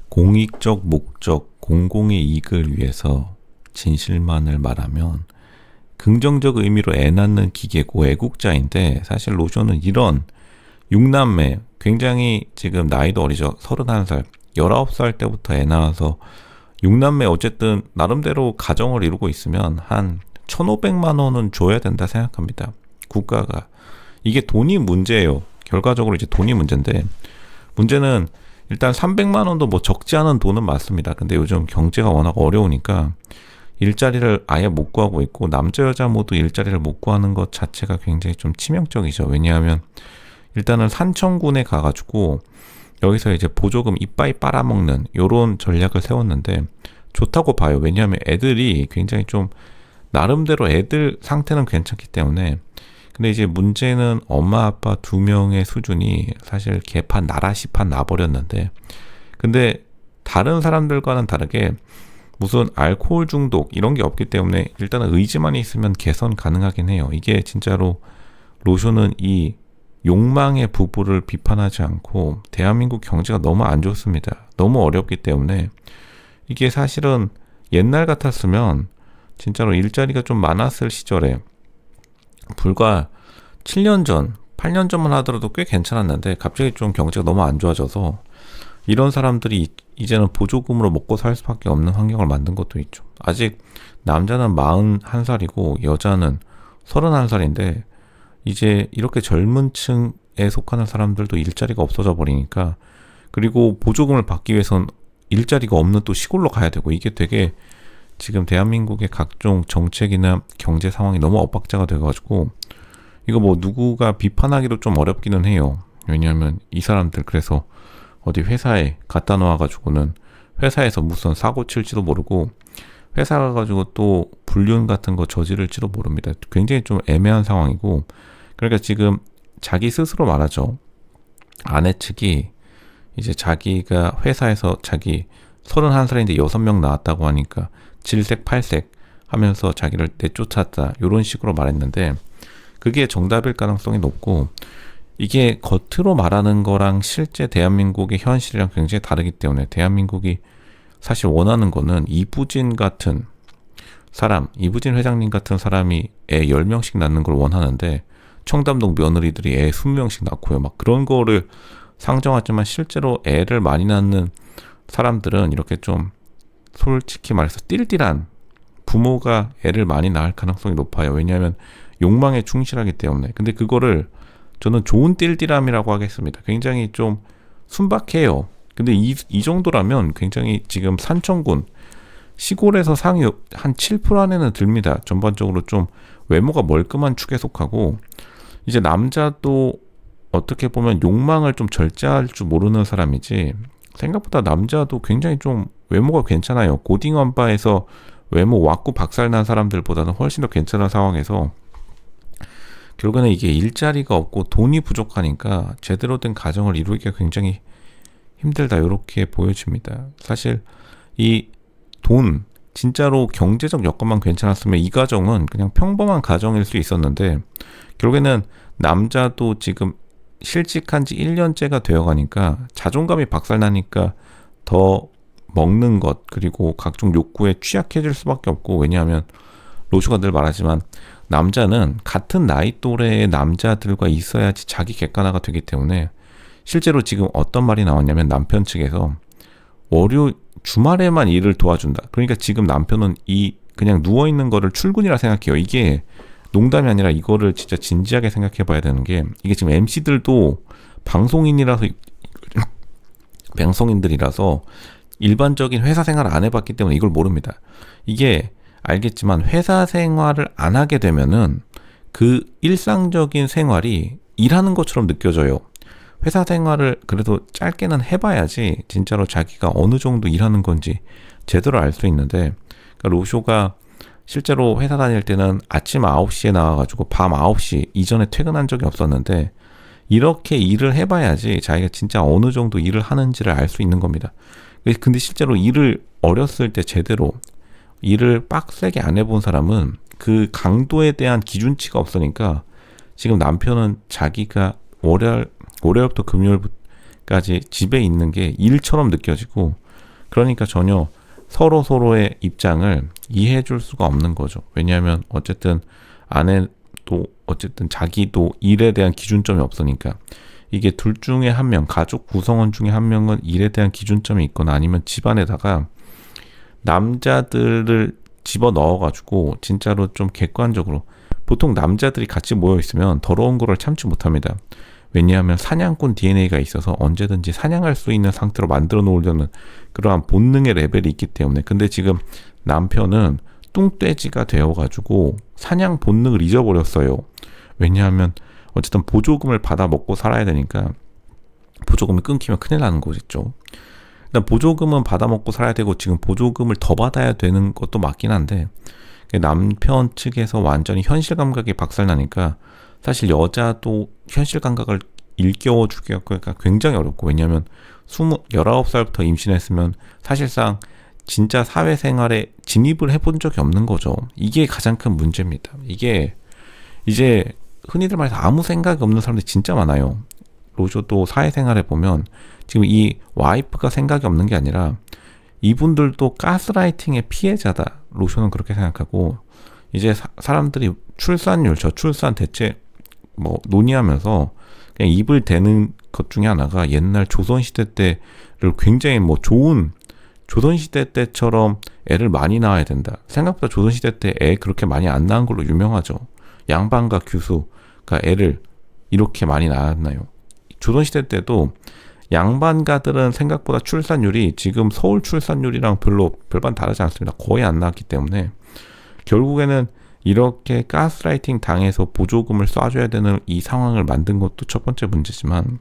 공익적 목적, 공공의 이익을 위해서 진실만을 말하면 긍정적 의미로 애 낳는 기계고 애국자인데, 사실 로쇼는 이런 6남매, 굉장히 지금 나이도 어리죠. 31살, 19살 때부터 애 낳아서 6남매 어쨌든 나름대로 가정을 이루고 있으면 한 1,500만 원은 줘야 된다 생각합니다. 국가가. 이게 돈이 문제예요. 결과적으로 이제 돈이 문제인데, 문제는 일단 300만 원도 뭐 적지 않은 돈은 맞습니다. 근데 요즘 경제가 워낙 어려우니까 일자리를 아예 못 구하고 있고, 남자 여자 모두 일자리를 못 구하는 것 자체가 굉장히 좀 치명적이죠. 왜냐하면 일단은 산청군에 가가지고 여기서 이제 보조금 이빠이 빨아먹는 요런 전략을 세웠는데 좋다고 봐요. 왜냐하면 애들이 굉장히 좀 나름대로 애들 상태는 괜찮기 때문에. 근데 이제 문제는 엄마 아빠 두 명의 수준이 사실 개판 나라시판 나버렸는데, 근데 다른 사람들과는 다르게 무슨 알코올 중독 이런 게 없기 때문에 일단은 의지만 있으면 개선 가능하긴 해요. 이게 진짜로 로쇼는 이 욕망의 부부를 비판하지 않고, 대한민국 경제가 너무 안 좋습니다. 너무 어렵기 때문에 이게 사실은 옛날 같았으면 진짜로 일자리가 좀 많았을 시절에, 불과 7년 전, 8년 전만 하더라도 꽤 괜찮았는데 갑자기 좀 경제가 너무 안 좋아져서 이런 사람들이 이제는 보조금으로 먹고 살 수밖에 없는 환경을 만든 것도 있죠. 아직 남자는 41살이고 여자는 31살인데 이제 이렇게 젊은 층에 속하는 사람들도 일자리가 없어져 버리니까, 그리고 보조금을 받기 위해선 일자리가 없는 또 시골로 가야 되고, 이게 되게 지금 대한민국의 각종 정책이나 경제 상황이 너무 엇박자가 돼가지고 이거 뭐 누구가 비판하기도 좀 어렵기는 해요. 왜냐하면 이 사람들 그래서 어디 회사에 갖다 놓아가지고는 회사에서 무슨 사고 칠지도 모르고 회사 가가지고 또 불륜 같은 거 저지를지도 모릅니다. 굉장히 좀 애매한 상황이고, 그러니까 지금 자기 스스로 말하죠. 아내 측이 이제 자기가 회사에서 자기 31살인데 6명 나왔다고 하니까 질색 팔색 하면서 자기를 내쫓았다 이런 식으로 말했는데, 그게 정답일 가능성이 높고, 이게 겉으로 말하는 거랑 실제 대한민국의 현실이랑 굉장히 다르기 때문에, 대한민국이 사실 원하는 거는 이부진 같은 사람, 이부진 회장님 같은 사람이 애 10명씩 낳는 걸 원하는데 청담동 며느리들이 애 20명씩 낳고요. 막 그런 거를 상정하지만 실제로 애를 많이 낳는 사람들은 이렇게 좀 솔직히 말해서 띨띨한 부모가 애를 많이 낳을 가능성이 높아요. 왜냐하면 욕망에 충실하기 때문에. 근데 그거를 저는 좋은 띨띨함이라고 하겠습니다. 굉장히 좀 순박해요. 근데 이 정도라면 굉장히 지금 산청군 시골에서 상위 한 7% 안에는 듭니다. 전반적으로 좀 외모가 멀끔한 축에 속하고, 이제 남자도 어떻게 보면 욕망을 좀 절제할 줄 모르는 사람이지, 생각보다 남자도 굉장히 좀 외모가 괜찮아요. 고딩원바에서 외모 왁구 박살난 사람들보다는 훨씬 더 괜찮은 상황에서 결국에는 이게 일자리가 없고 돈이 부족하니까 제대로 된 가정을 이루기가 굉장히 힘들다, 이렇게 보여집니다. 사실 이 돈, 진짜로 경제적 여건만 괜찮았으면 이 가정은 그냥 평범한 가정일 수 있었는데, 결국에는 남자도 지금 실직한 지 1년째가 되어가니까 자존감이 박살나니까 더 먹는 것, 그리고 각종 욕구에 취약해질 수밖에 없고, 왜냐하면 로슈가 늘 말하지만 남자는 같은 나이 또래의 남자들과 있어야지 자기 객관화가 되기 때문에, 실제로 지금 어떤 말이 나왔냐면 남편 측에서 주말에만 일을 도와준다. 그러니까 지금 남편은 그냥 누워있는 거를 출근이라 생각해요. 이게 농담이 아니라 이거를 진짜 진지하게 생각해 봐야 되는 게, 이게 지금 MC들도 방송인들이라서 일반적인 회사 생활을 안 해봤기 때문에 이걸 모릅니다. 이게 알겠지만 회사 생활을 안 하게 되면은 그 일상적인 생활이 일하는 것처럼 느껴져요. 회사 생활을 그래도 짧게는 해봐야지 진짜로 자기가 어느 정도 일하는 건지 제대로 알 수 있는데, 그러니까 로쇼가 실제로 회사 다닐 때는 아침 9시에 나와가지고 밤 9시 이전에 퇴근한 적이 없었는데, 이렇게 일을 해봐야지 자기가 진짜 어느 정도 일을 하는지를 알 수 있는 겁니다. 근데 실제로 일을 어렸을 때 제대로 일을 빡세게 안 해본 사람은 그 강도에 대한 기준치가 없으니까, 지금 남편은 자기가 월요일부터 금요일까지 집에 있는 게 일처럼 느껴지고, 그러니까 전혀 서로의 입장을 이해해 줄 수가 없는 거죠. 왜냐하면 어쨌든 아내도 어쨌든 자기도 일에 대한 기준점이 없으니까. 이게 둘 중에 한 명, 가족 구성원 중에 한 명은 일에 대한 기준점이 있거나 아니면 집안에다가 남자들을 집어 넣어가지고 진짜로 좀 객관적으로, 보통 남자들이 같이 모여 있으면 더러운 거를 참지 못합니다. 왜냐하면 사냥꾼 DNA가 있어서 언제든지 사냥할 수 있는 상태로 만들어 놓으려는 그러한 본능의 레벨이 있기 때문에. 근데 지금 남편은 뚱돼지가 되어가지고 사냥 본능을 잊어버렸어요. 왜냐하면 어쨌든 보조금을 받아 먹고 살아야 되니까 보조금이 끊기면 큰일 나는 거겠죠. 일단 보조금은 받아 먹고 살아야 되고 지금 보조금을 더 받아야 되는 것도 맞긴 한데, 남편 측에서 완전히 현실 감각이 박살나니까 사실 여자도 현실 감각을 일깨워 주기가 굉장히 어렵고, 왜냐하면 19살부터 임신했으면 사실상 진짜 사회생활에 진입을 해본 적이 없는 거죠. 이게 가장 큰 문제입니다. 이게 이제 흔히들 말해서 아무 생각이 없는 사람들이 진짜 많아요. 로저도 사회생활에 보면 지금 이 와이프가 생각이 없는 게 아니라 이분들도 가스라이팅의 피해자다. 로저는 그렇게 생각하고, 이제 사람들이 출산율, 저출산 대책 논의하면서 그냥 입을 대는 것 중에 하나가 옛날 조선시대 때를 굉장히 좋은, 조선시대 때처럼 애를 많이 낳아야 된다. 생각보다 조선시대 때 애 그렇게 많이 안 낳은 걸로 유명하죠. 양반과 규수가 애를 이렇게 많이 낳았나요? 조선시대 때도 양반가들은 생각보다 출산율이 지금 서울 출산율이랑 별반 다르지 않습니다. 거의 안 낳았기 때문에 결국에는 이렇게 가스라이팅 당해서 보조금을 쏴줘야 되는 이 상황을 만든 것도 첫 번째 문제지만,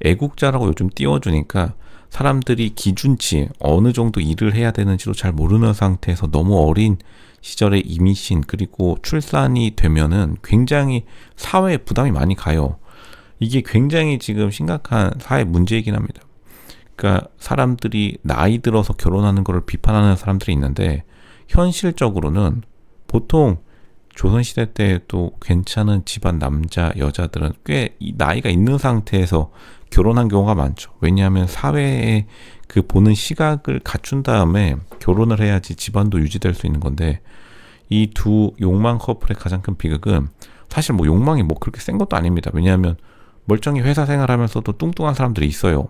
애국자라고 요즘 띄워주니까 사람들이 기준치 어느 정도 일을 해야 되는지도 잘 모르는 상태에서 너무 어린 시절에 임신 그리고 출산이 되면은 굉장히 사회에 부담이 많이 가요. 이게 굉장히 지금 심각한 사회 문제이긴 합니다. 그러니까 사람들이 나이 들어서 결혼하는 것을 비판하는 사람들이 있는데, 현실적으로는 보통 조선시대 때도 괜찮은 집안 남자, 여자들은 꽤 나이가 있는 상태에서 결혼한 경우가 많죠. 왜냐하면 사회에 그 보는 시각을 갖춘 다음에 결혼을 해야지 집안도 유지될 수 있는 건데, 이 두 욕망 커플의 가장 큰 비극은 사실 욕망이 그렇게 센 것도 아닙니다. 왜냐하면 멀쩡히 회사 생활하면서도 뚱뚱한 사람들이 있어요.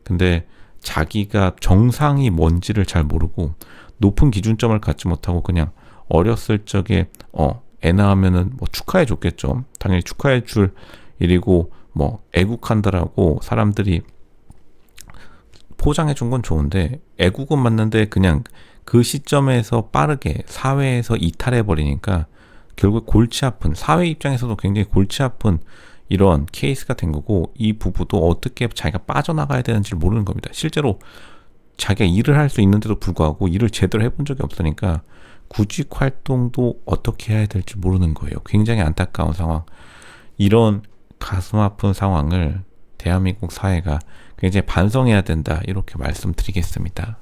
근데 자기가 정상이 뭔지를 잘 모르고 높은 기준점을 갖지 못하고 그냥 어렸을 적에 애 낳으면은 축하해 줬겠죠. 당연히 축하해 줄 일이고 애국한다라고 사람들이 포장해 준 건 좋은데, 애국은 맞는데 그냥 그 시점에서 빠르게 사회에서 이탈해 버리니까 결국 골치 아픈, 사회 입장에서도 굉장히 골치 아픈 이런 케이스가 된 거고, 이 부부도 어떻게 자기가 빠져나가야 되는지를 모르는 겁니다. 실제로 자기가 일을 할 수 있는데도 불구하고 일을 제대로 해본 적이 없으니까 구직 활동도 어떻게 해야 될지 모르는 거예요. 굉장히 안타까운 상황. 이런 가슴 아픈 상황을 대한민국 사회가 굉장히 반성해야 된다, 이렇게 말씀드리겠습니다.